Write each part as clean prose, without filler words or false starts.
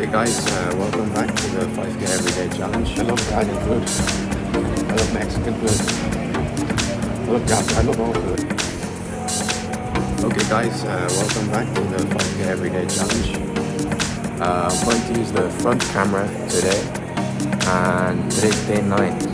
Okay guys, welcome back to the 5K Everyday Challenge. I love Italian food. I love Mexican food. I love Japanese. I love all food. Okay guys, welcome back to the 5K Everyday Challenge. I'm going to use the front camera today, and today's day 9.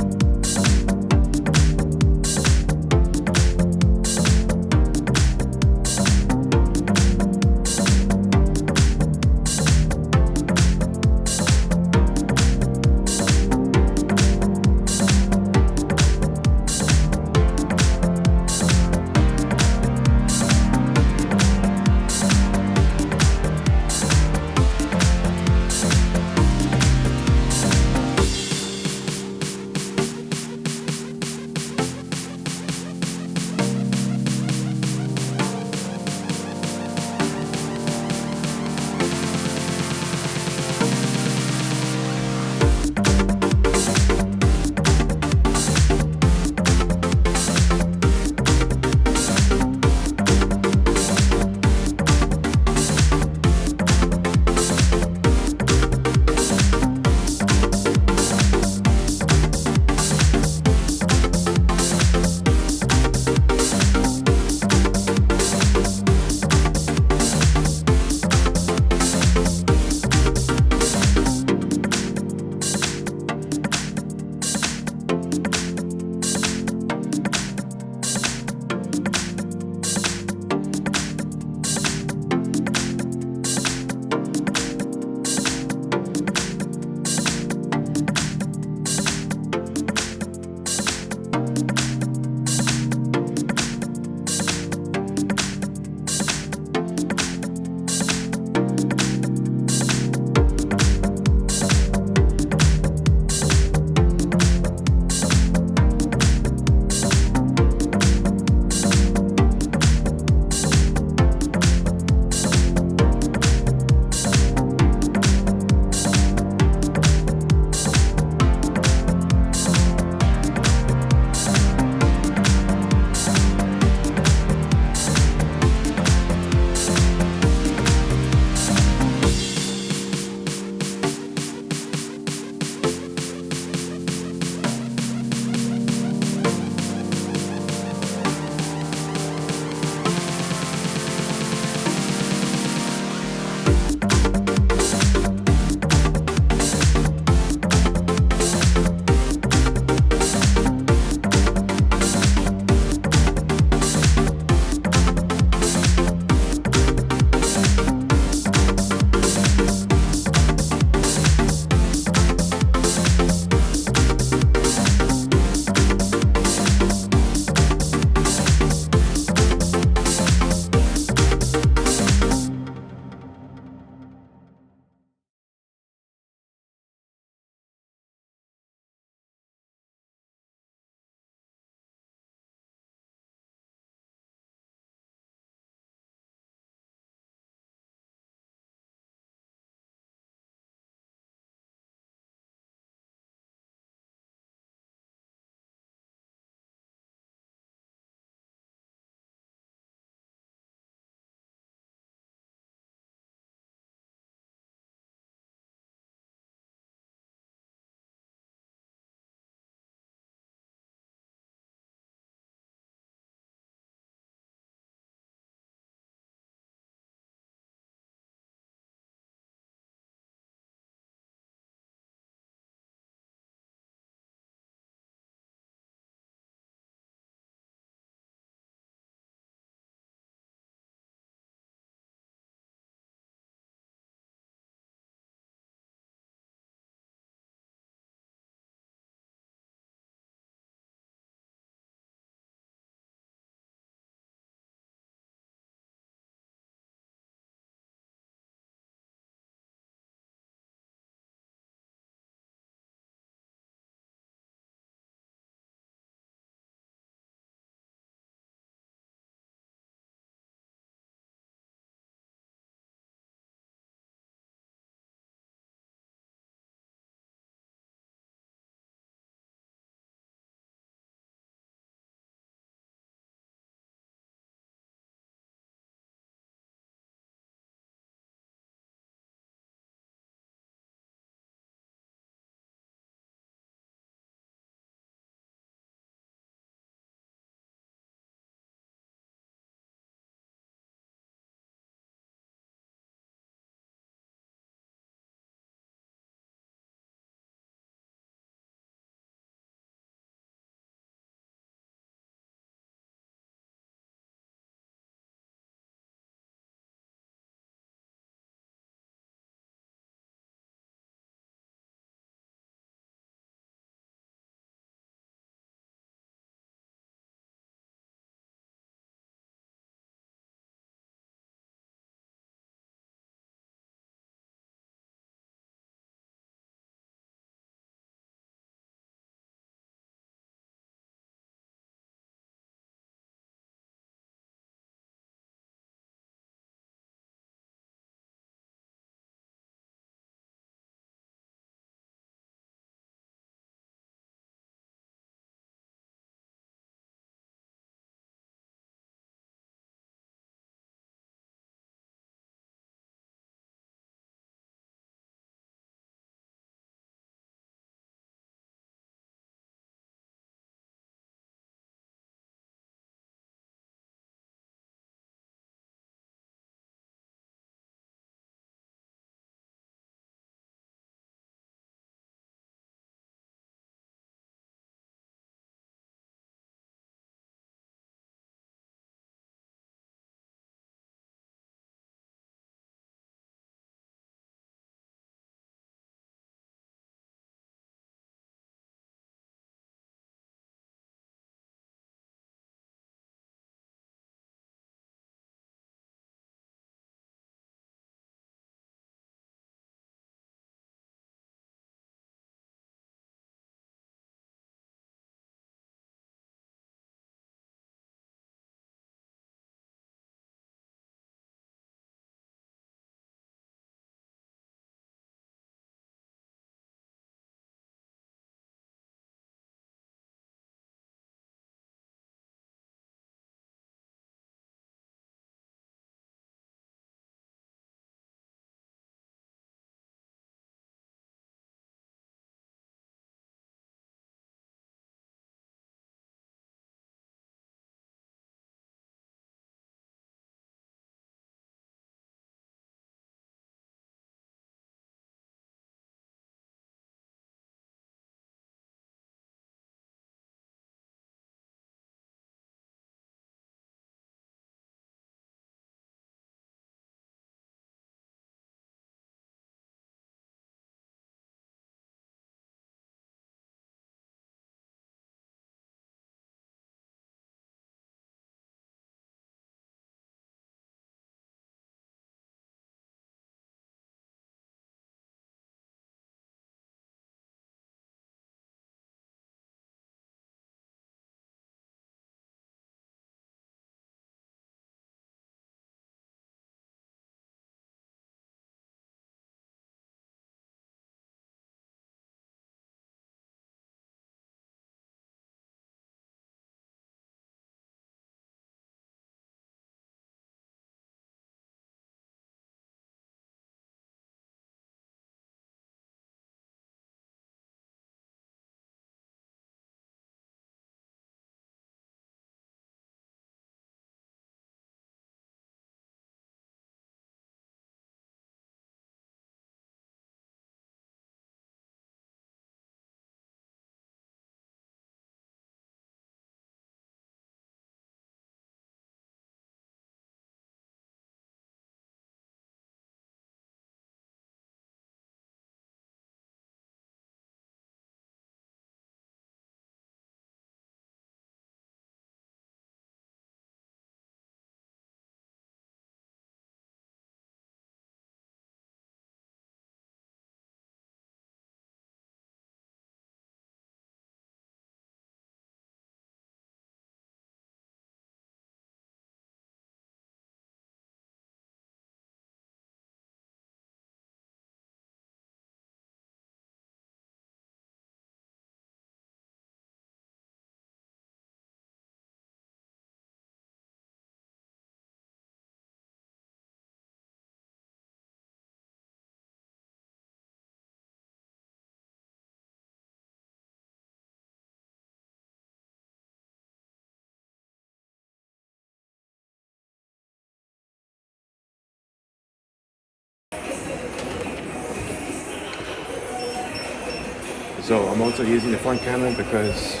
So I'm also using the front camera because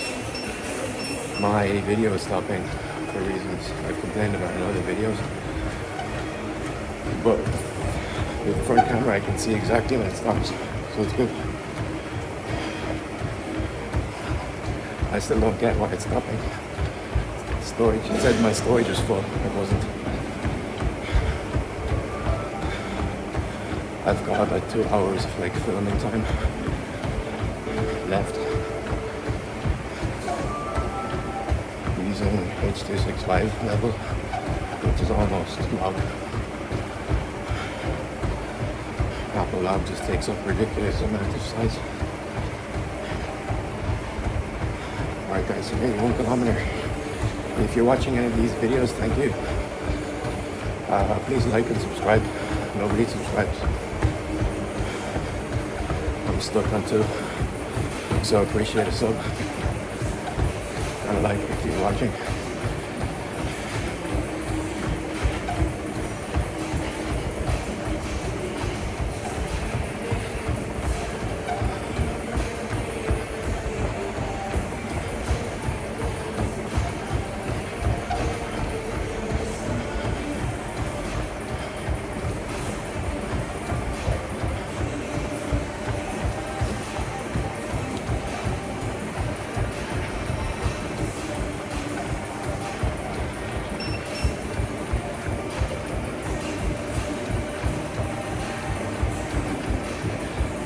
my video is stopping for reasons I've complained about in other videos. But with the front camera I can see exactly when it stops, so it's good. I still don't get why it's stopping. Storage, it said my storage was full, it wasn't. I've got like 2 hours of like filming time left using H.265 level, which is almost log. Apple log just takes up ridiculous amount of size. Alright guys, so maybe 1 kilometer. If you're watching any of these videos, thank you. Please like and subscribe. Nobody subscribes. I'm stuck on 2, so I appreciate a sub and a like if you're watching.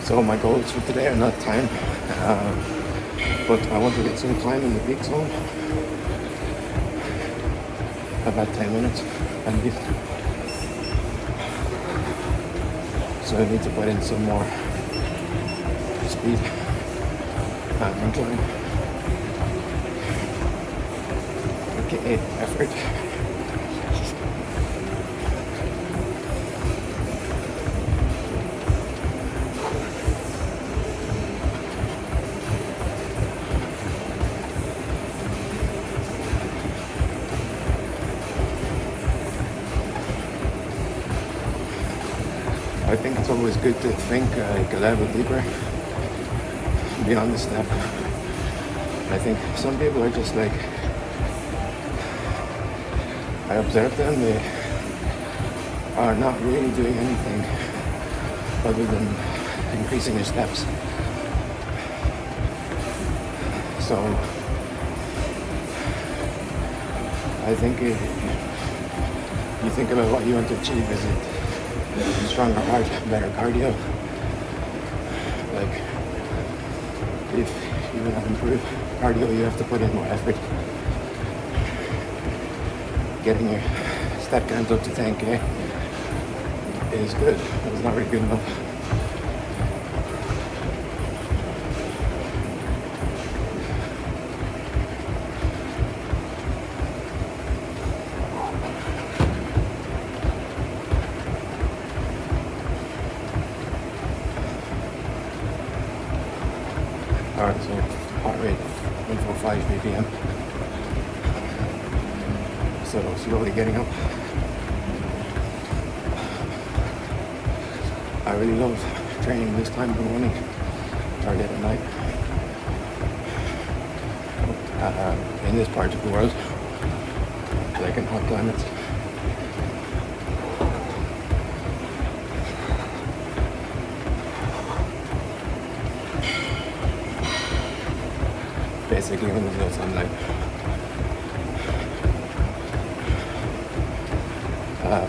So my goals for today are not time, but I want to get some time in the big zone, about 10 minutes at least. So I need to put in some more speed and incline, aka effort. I think it's always good to think like a level deeper beyond the step. I think some people are just like, I observe them, they are not really doing anything other than increasing their steps. So I think you think about what you want to achieve. Is it stronger heart, better cardio? Like, if you want to improve cardio, you have to put in more effort. Getting your step counts up to 10k is good, but it's not really good enough. Alright, so heart rate 145 BPM. So slowly getting up. I really love training this time in the morning or late at night. In this part of the world, like in hot climates. Basically when there's no sunlight.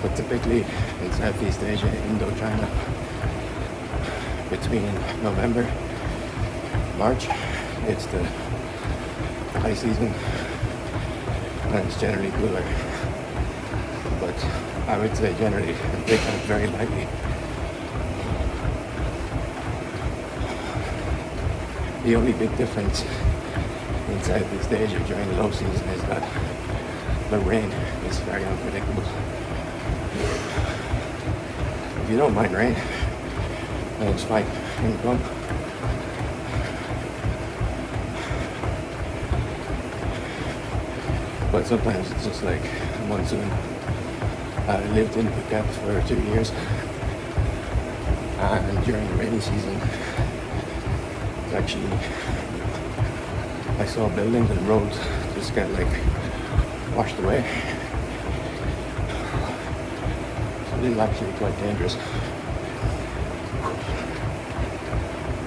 But typically in Southeast Asia, Indochina, between November, March, it's the high season and it's generally cooler. But I would say generally they count very lightly. The only big difference in Southeast Asia during the low season is that the rain is very unpredictable. If you don't mind rain, then it's fine. Here we go. But sometimes it's just like monsoon. I lived in Phuket for 2 years, and during the rainy season, actually, I saw buildings and roads just get like washed away. So it is actually quite dangerous.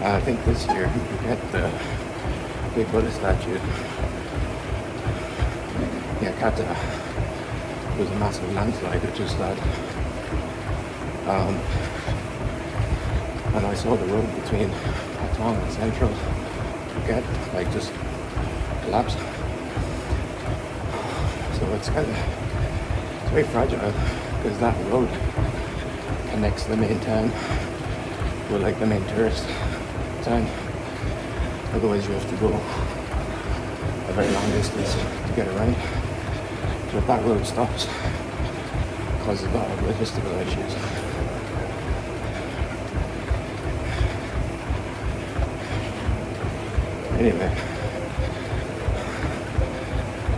I think this year you get the big Buddha statue. Yeah, Kata. It was a massive landslide, which is sad. And I saw the road between Patong and Central Phuket like just collapse. So it's very fragile because that road connects the main town with like the main tourist town. Otherwise you have to go a very long distance to get around. So if that road stops, it causes a lot of logistical issues. Anyway,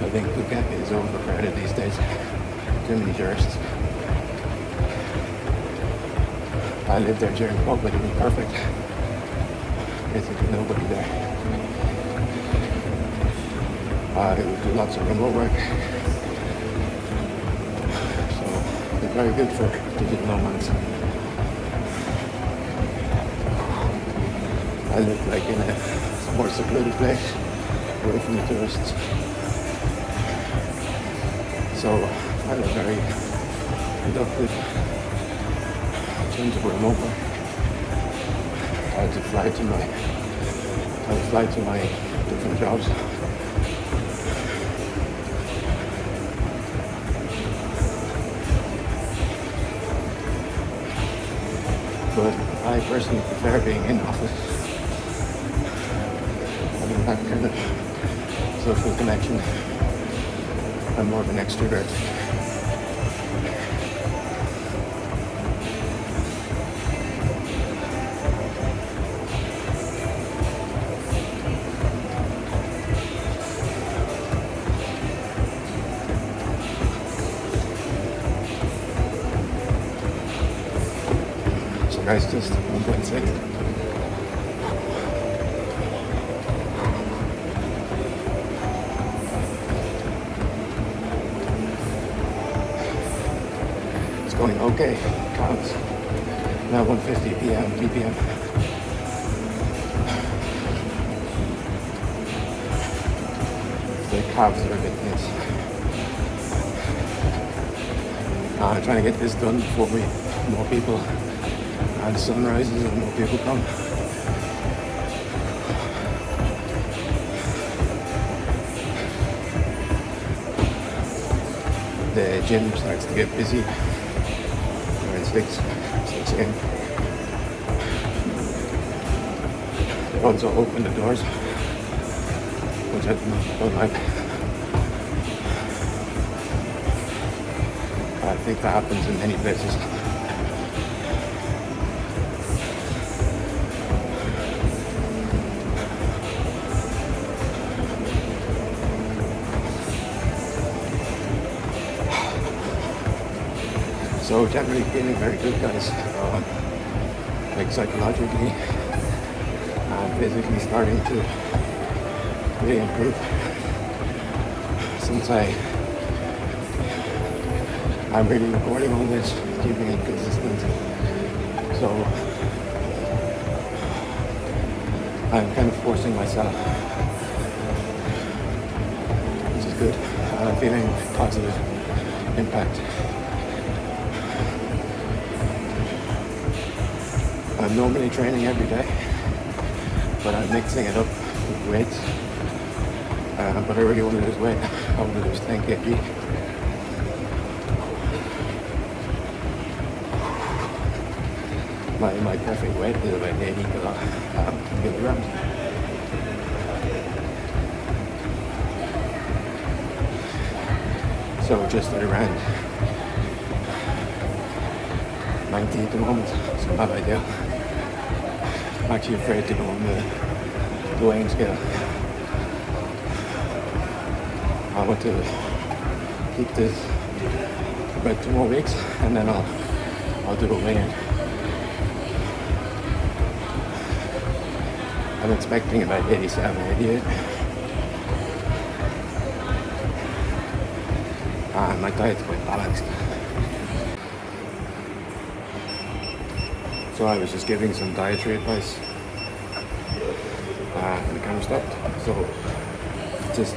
I think Phuket is overcrowded these days. Too many tourists. I lived there during COVID, it was perfect. Basically nobody there. I would do lots of remote work. So it's very good for digital nomads. I live like in a more secluded place, away from the tourists. So I was very productive in terms of remote work. I had to fly to my different jobs. But I personally prefer being in office. Having that kind of social connection. I'm more of an extrovert. So guys, just 1.6. Going okay, counts. Now 1:50 p.m. BPM. The calves are a bit tense. I'm trying to get this done before more people and sunrises and more people come. The gym starts to get busy. 6 a.m. They also open the doors, which I don't like. I think that happens in many places. So generally feeling very good, guys, like psychologically and physically starting to really improve since I'm really recording all this, keeping it consistent. So I'm kind of forcing myself, which is good. I'm feeling positive impact. I'm normally training every day, but I'm mixing it up with weights. But I really want to lose weight. I want to lose 10 kg. My perfect weight is about 80 kilograms. So just at around 90 at the moment. It's not ideal. I'm actually afraid to go on the weighing scale. I want to keep this for about 2 more weeks and then I'll do a weigh-in. I'm expecting about 87, 88. And my diet's quite balanced. So I was just giving some dietary advice and it kind of stopped. So just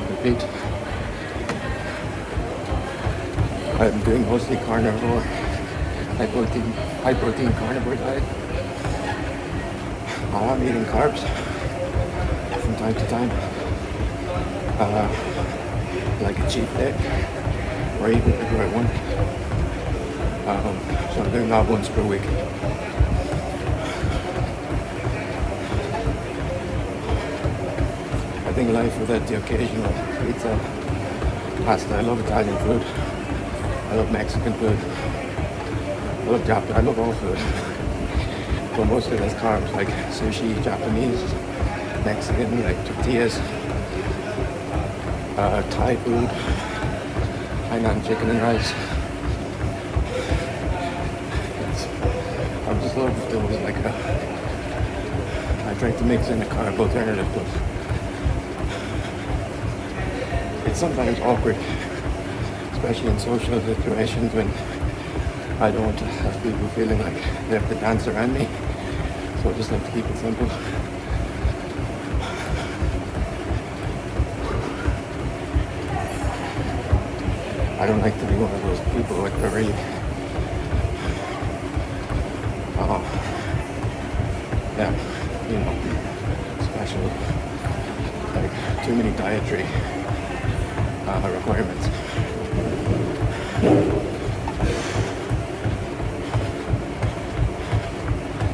repeat. I'm doing mostly carnivore, high protein carnivore diet. I am eating carbs from time to time, like a cheat day, or even if I want. So I'm doing that once per week. I think life without the occasional pizza, pasta. I love Italian food. I love Mexican food. I love Japanese. I love all food. But most of it has carbs, like sushi, Japanese, Mexican, like tortillas, Thai food, Hainan chicken and rice. I just love if there was like I tried to mix in a carb alternative, but it's sometimes awkward, especially in social situations when I don't want to have people feeling like they have to dance around me. So I just like to keep it simple. I don't like to be one of those people with the really special, like too many dietary requirements.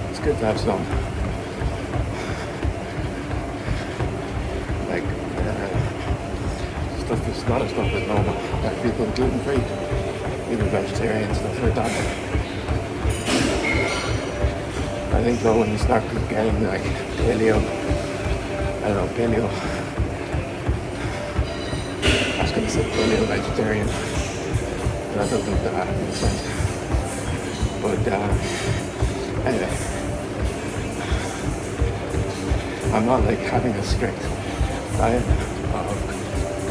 It's good to have some like stuff that's not a stuff that's normal, like people gluten free, even vegetarian, stuff like that. I think though when you start getting like paleo, I was going to say paleo vegetarian, that doesn't make sense. But anyway, I'm not like having a strict diet of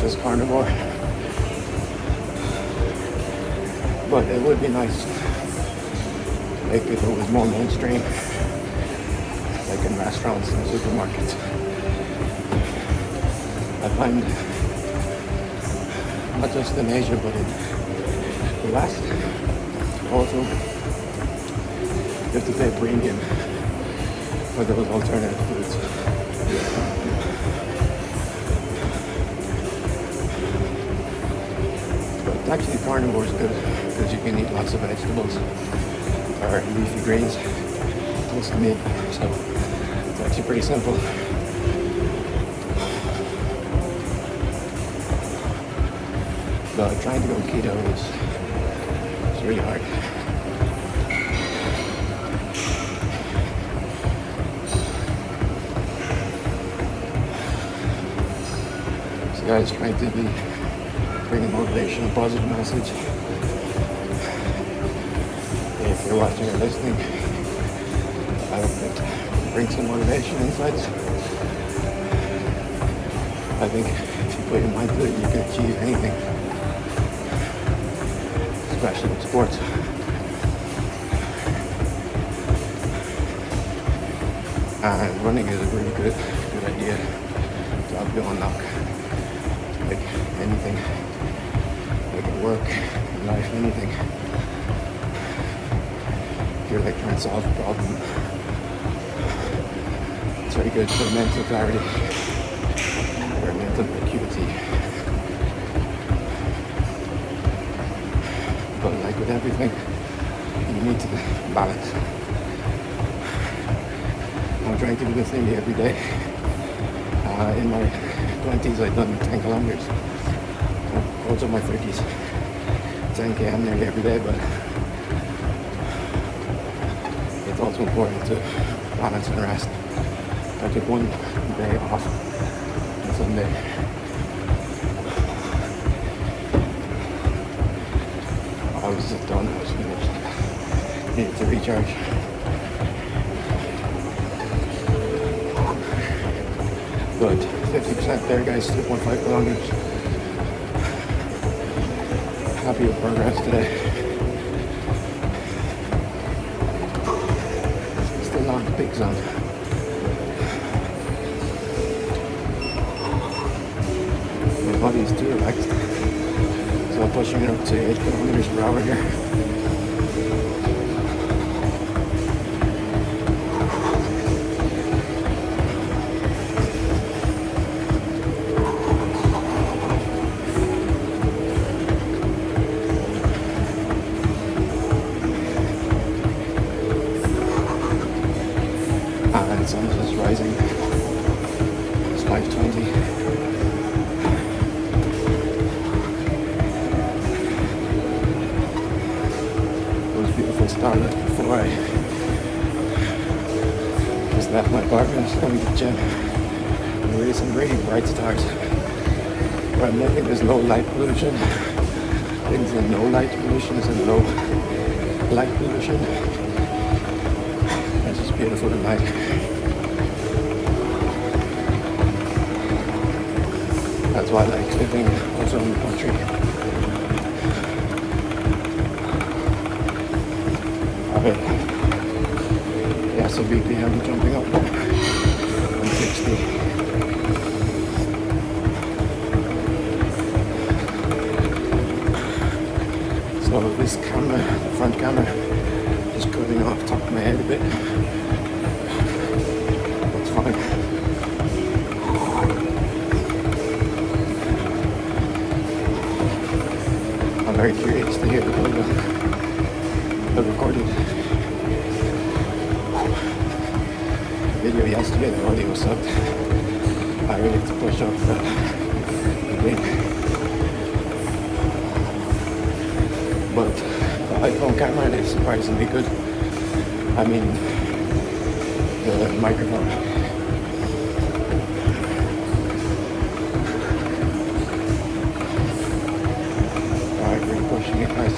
just carnivore, but it would be nice like if it was more mainstream, like in restaurants and supermarkets. I find not just in Asia but in the West also you have to pay a premium for those alternative foods. But actually carnivore is good because you can eat lots of vegetables or leafy greens, most meat, so it's actually pretty simple. But trying to go keto is really hard. So guys, trying to bring a motivational, positive message. If you're watching or listening, I hope it brings some motivation, insights. I think if you put your mind to it, you can achieve anything, especially in sports. And running is a really good idea to help you unlock like anything, like at work, in life, anything. You're like trying to solve a problem. It's very good for mental clarity or mental acuity. But like with everything, you need to balance. I'm trying to do the thing every day. In my 20s, I've done 10 kilometers. Also my 30s, 10 km nearly every day, but it's also important to balance and rest. I took one day off on Sunday. I was just done, I was finished. Needed to recharge. but 50% there, guys. 2.5 kilometers. Happy with progress today. Still on the big zone. My body is too relaxed, so I'm pushing it up to 8 kilometers per hour here. And the sun is rising. It's 5:20. Beautiful starlight before I just left my apartment, going to the gym. And really some really bright stars. Where I'm living, there's low light pollution. Things in no light pollution is in low light pollution. It's just beautiful tonight. That's why I like living also in the country. Yeah, so BPM jumping up 160. So this camera, the front camera, is cutting off the top of my head a bit. That's fine. I'm very curious to hear the audio I recorded. Video yesterday, the audio sucked. I really had to push up the gain. But the iPhone camera is surprisingly good. I mean, the microphone. Alright, we're pushing it, guys.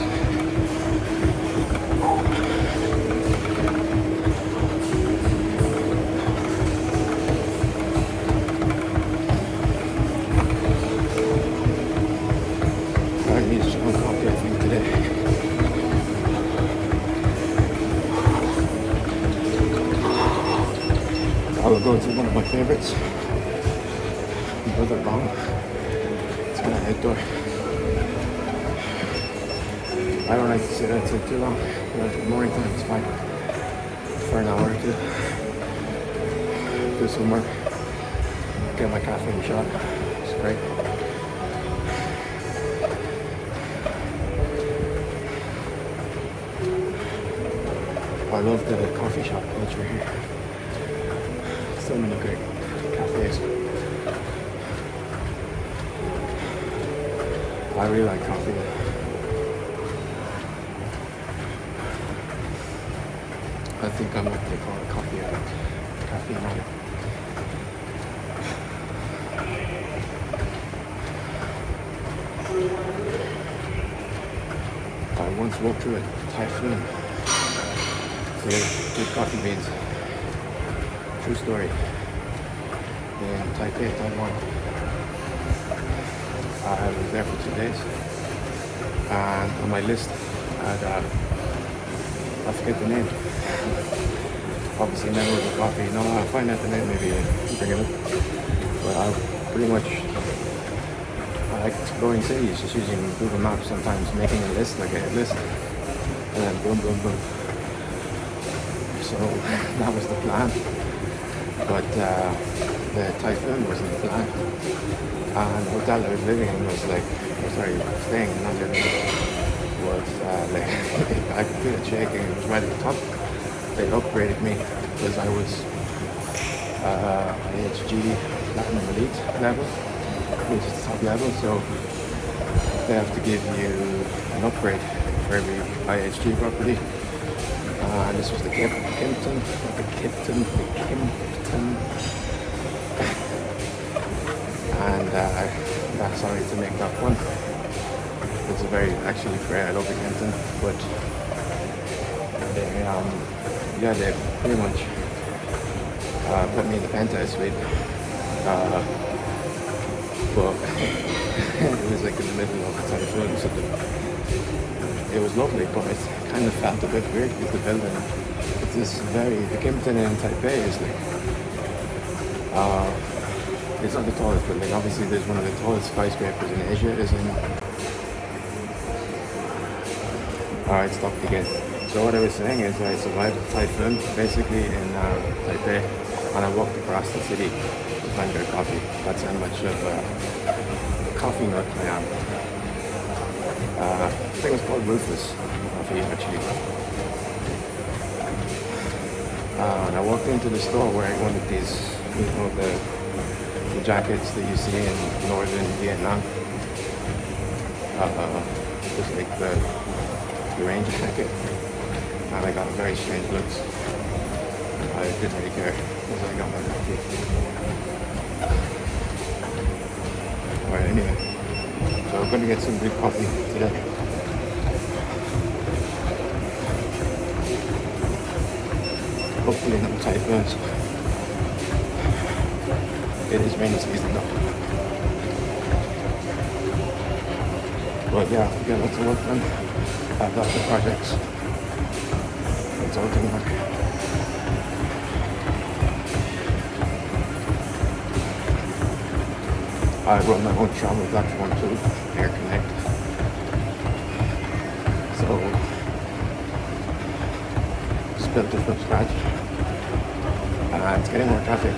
I will go to one of my favorites, Brother Bong. It's kind of outdoor. I don't like to sit outside too long. But the morning time is fine. For an hour or two. Do some work. Get my caffeine shot. It's great. I love the coffee shop culture here. So many great cafes. I really like coffee. I think I'm what they call a coffee addict. Caffeine addict. I once walked through a typhoon. Good coffee beans. True story. In Taipei, Taiwan. I was there for 2 days. And on my list, I had, I forget the name. Obviously, memorable coffee. No, I'll find out the name, maybe bring it up. But I pretty much, I like exploring cities, just using Google Maps, sometimes making a list, like a hit list. And then boom, boom, boom. So that was the plan. But the typhoon wasn't the plan. And the hotel I was living in was like, staying in, not living in, was like, I could feel it shaking. It was right at the top. They upgraded me because I was IHG Platinum Elite level, which is the top level. So they have to give you an upgrade for every IHG property. And this was the Kimpton. And sorry to make that one. It's a very, actually great. I love the Kimpton, but they pretty much put me in the penthouse suite. Uh, but it was like in the middle of the typhoon, so it was lovely, but it kind of felt a bit weird with the building. It's this the Kimpton in Taipei is like, it's not the tallest building. Obviously, there's one of the tallest skyscrapers in Asia. Is in. Alright, stopped again. So what I was saying is I survived the typhoon basically in Taipei, and I walked across the city to find their coffee. That's how much of a coffee nut I am. I think it's called Rufus coffee actually. And I walked into the store wearing one of these, the jackets that you see in northern Vietnam. Just like the ranger jacket. And I got very strange looks. I didn't really care because I got my coffee. Alright, anyway. So we're going to get some good coffee today. Hopefully no typhoons. It is rainy season though. But yeah, we got lots of work done. I've lots of projects. Consulting work. I run my own travel platform too, Air Connect. So, just built it from scratch. It's getting more traffic,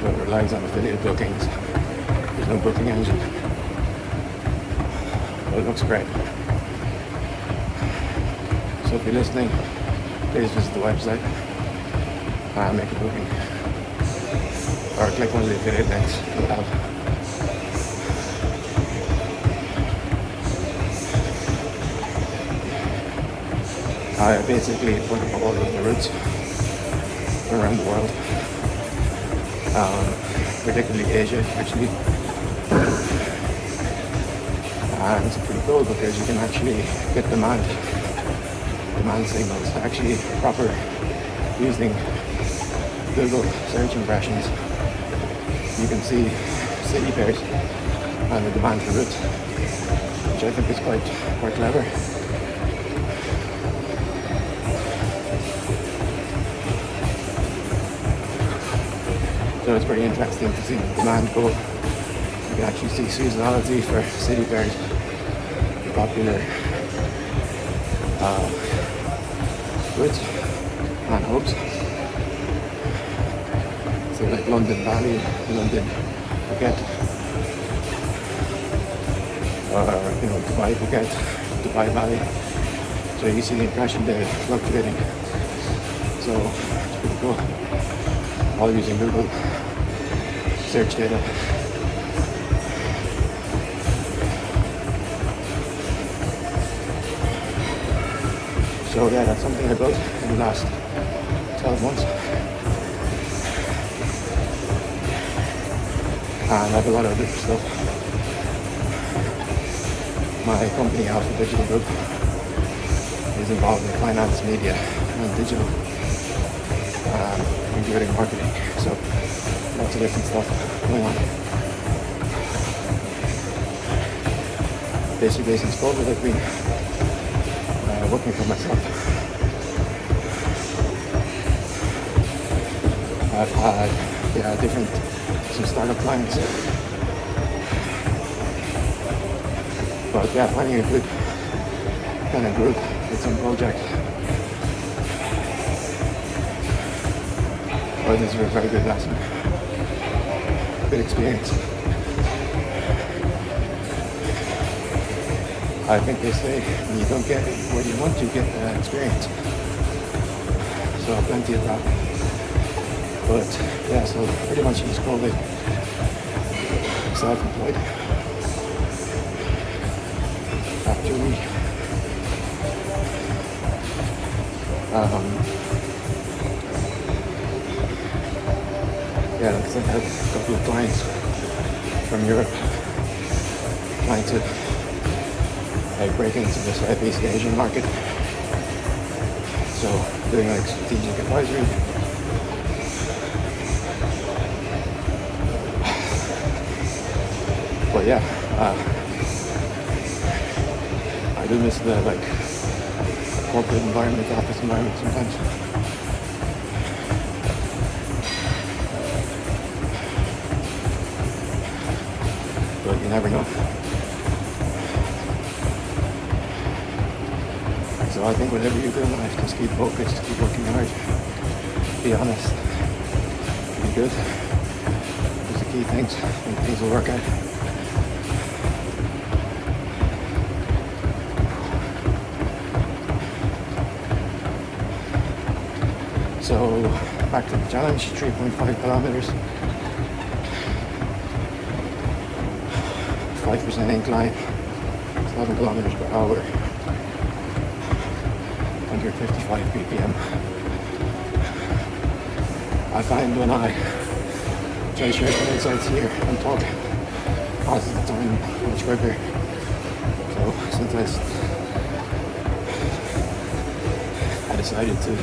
but it relies on affiliate bookings. There's no booking engine. But it looks great. So if you're listening, please visit the website and make a booking. Or click one of the affiliate links you'll have. I basically put all of the routes around the world, particularly Asia actually. And it's pretty cool because you can actually get demand signals actually proper using Google search impressions. You can see city pairs and the demand for routes, which I think is quite clever. So it's pretty interesting to see the demand go. You can actually see seasonality for city pairs, the popular routes and hubs. So like London Valley, London Phuket, or Dubai Phuket, Dubai Valley. So you see the impression there fluctuating. So it's pretty cool. All using Google search data. So yeah, that's something I built in the last 12 months. And I have a lot of other stuff. My company, Alpha Digital Group, is involved in finance, media, and digital, including marketing. So lots of different stuff going on. Basically, since COVID, I've been working for myself. I've had some startup clients, but yeah, finding a good kind of group with some projects. Well, this was a very good lesson, good experience. I think they say when you don't get what you want, you get experience. So plenty of that. But yeah, so pretty much since COVID, self-employed. Actually, yeah, like I said, I had a couple of clients from Europe trying to break into the Southeast Asian market. So doing like strategic advisory. But yeah, I do miss the like corporate environment, office environment sometimes. But you never know. So I think whatever you do in life, just keep focused, keep working hard, be honest, be good. Those are the key things, and things will work out. So back to the challenge, 3.5 kilometers, 5% incline, 7 kilometers per hour, 155 ppm. I find when I try to share some insights here and talk, passes the time much quicker. So since I decided to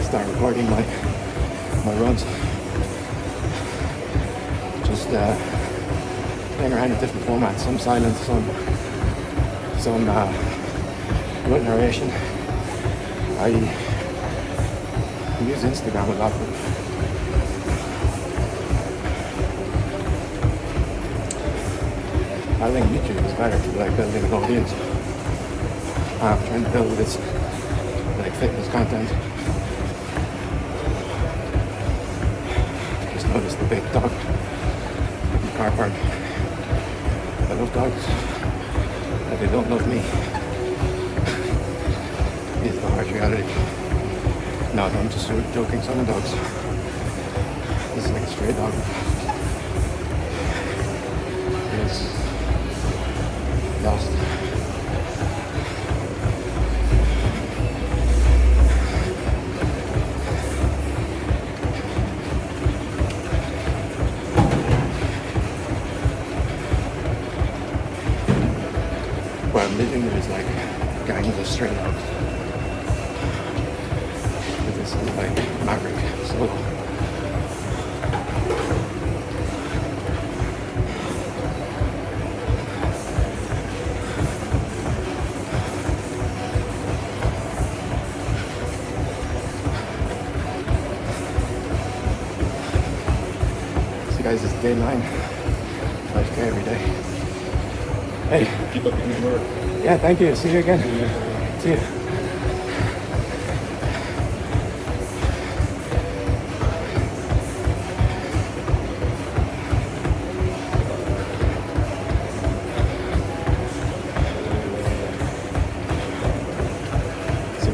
start recording my runs, just playing around with different formats, some silence, some with narration. I use Instagram a lot, but I think YouTube is better for like building an audience. I'm trying to build this like fitness content. Just noticed the big dog in the car park. I love dogs, but they don't love me. Is the harsh reality. No, I'm just joking. Some dogs. This is like a stray dog. It's lost. Where I'm living, there's like gangs of stray dogs. This is like Maverick solo. So guys, it's day 9, 5K every day. Hey. Keep up the good work. Yeah, thank you. See you again. See you.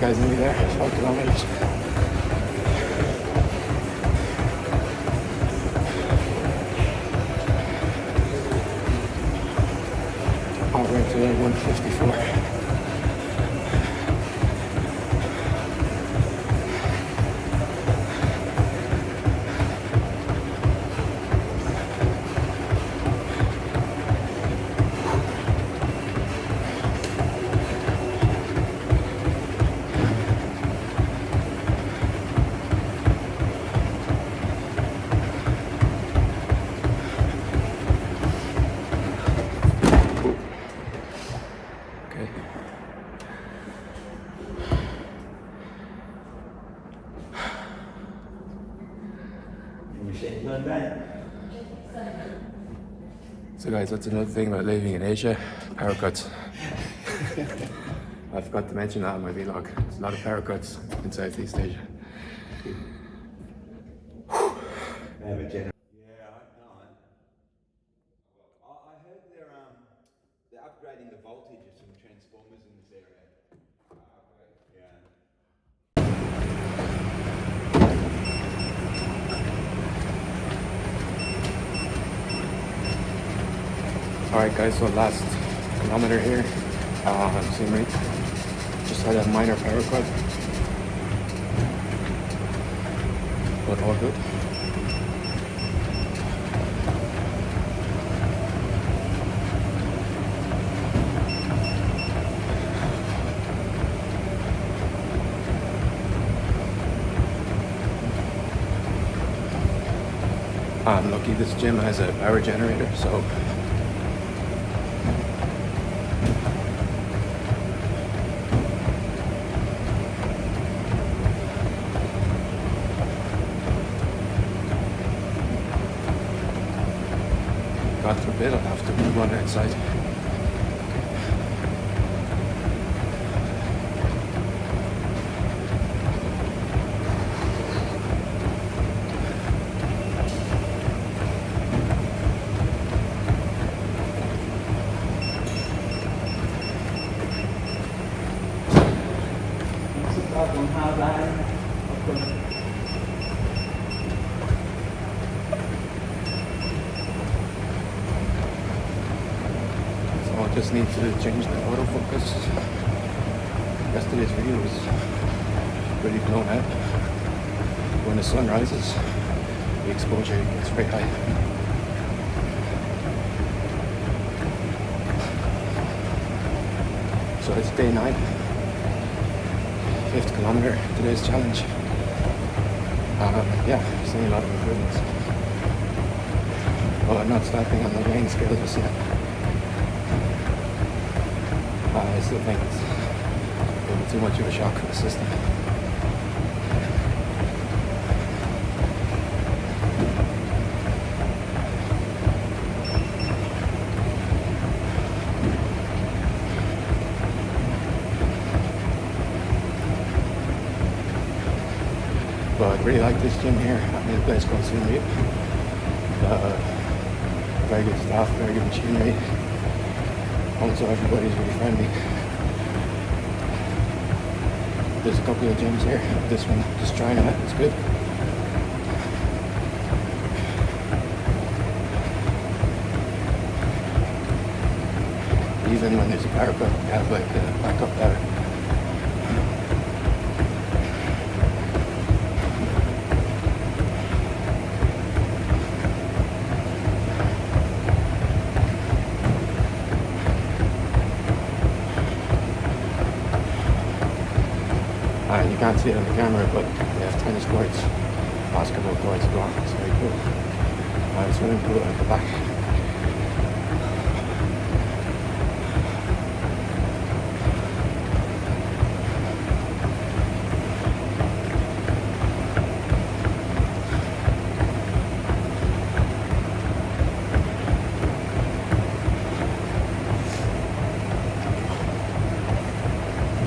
Guys, nearly there, 5 kilometers. All right to 154. So guys, that's another thing about living in Asia, power cuts. I forgot to mention that in my vlog. There's a lot of power cuts in Southeast Asia. They have a general. Yeah, I know. I heard they're upgrading the voltage of some transformers in this area. Yeah. Alright guys, so last kilometer here, same rate, just had a minor power cut, but all good. I'm lucky this gym has a power generator, so a bit, I'll have to run outside. So I just need to change the autofocus. Yesterday's video was really blown out. When the sun rises, the exposure gets very high. So it's day 9, 5th kilometer, today's challenge. Yeah, seeing a lot of improvements. Well, I'm not stopping on the rain scale just yet. I still think it's a little too much of a shock for the system. But I really like this gym here. I'm in a place called Treadmill. Very good staff, very good machinery. Also, everybody's really friendly. There's a couple of gyms here. This one, just trying it out, it's good. Even when there's a parapet, you have like a backup there. You can't see it on the camera, but they have tennis courts, basketball courts as well. It's very cool. Swimming pool at the back.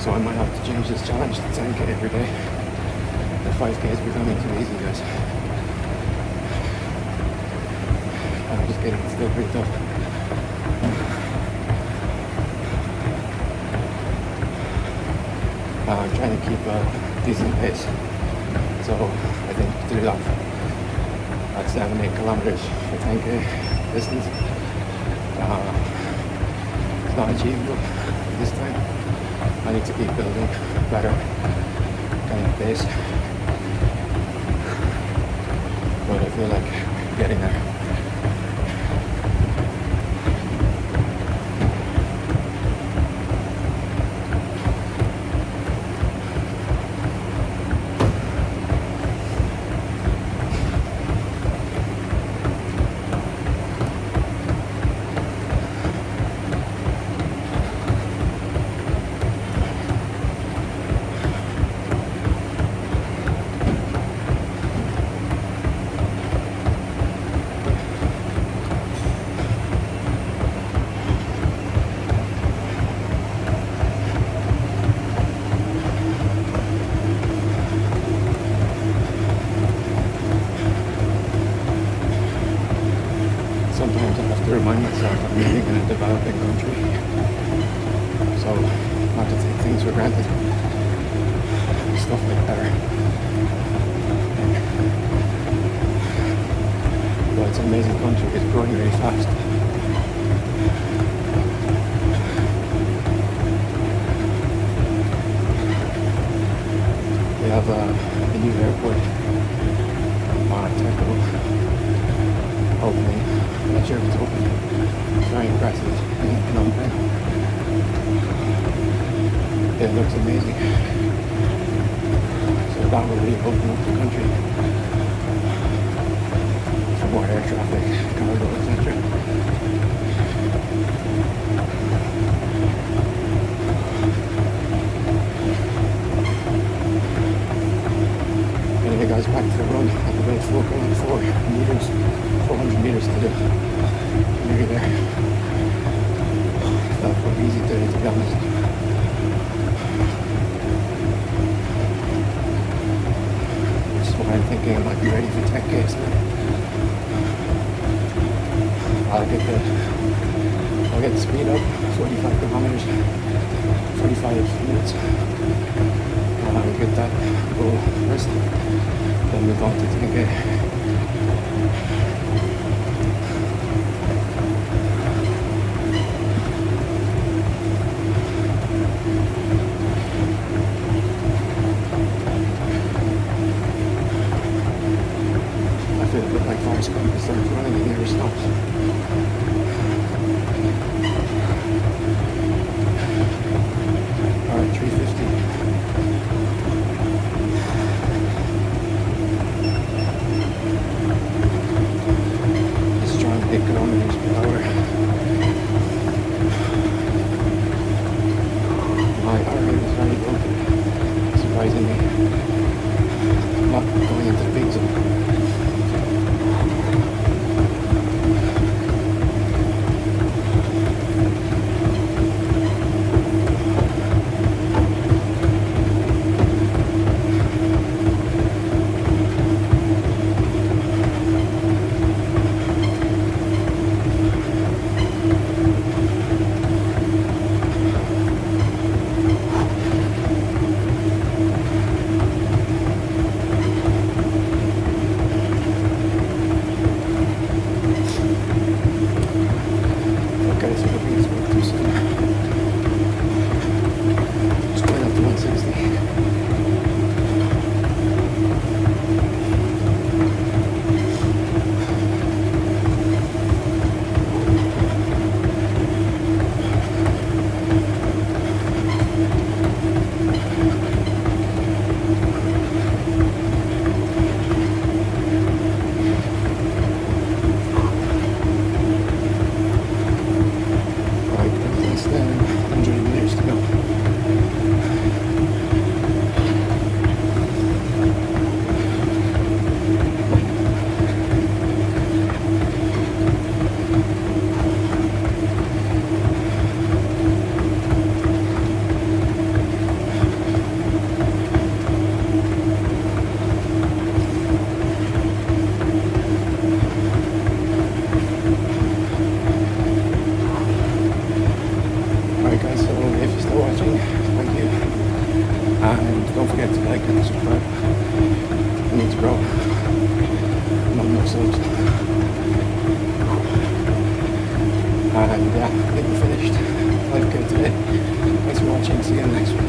So I might have to change this challenge to 10k every day. The 5k is becoming too easy, guys. I'm just kidding, it's still pretty tough. I'm trying to keep a decent pace. So I think to do that at 7-8 kilometers for 10k distance, it's not achievable this time. I need to keep building better kind of pace. But I feel like getting there. Sometimes I have to remind myself I'm living in a developing country. So, not to take things for granted. Stuff like that. But it's an amazing country, it's growing really fast. They have a new airport on Treadmill opening. I'm not sure if it's open. It's very impressive in Phnom Penh. It looks amazing. So that will really open up the country for more air traffic, cargo, etc. Anyway guys, back to the run. I have about 400 meters to do. Nearly there. easy today, to be honest. Which is why I'm thinking I might be ready for 10K soon. I'll get the speed up, 45 kilometers, 45 minutes. I'll get that goal first, then move on to 10K. I feel a bit like Forrest Gump and starts running and never stops. Alright, 350. Just trying to hit kilometers per hour. My heart rate is very low, surprisingly. I'm not going into the big zone. Okay, so hoping it's going too soon. Just going up to 160. Less than 100 meters to go. Alright guys, so if you're still watching, thank you. And don't forget to like and subscribe. I need to grow. Not more subs. And yeah, I think we're finished. 5K today. Thanks for watching, see you in the next one.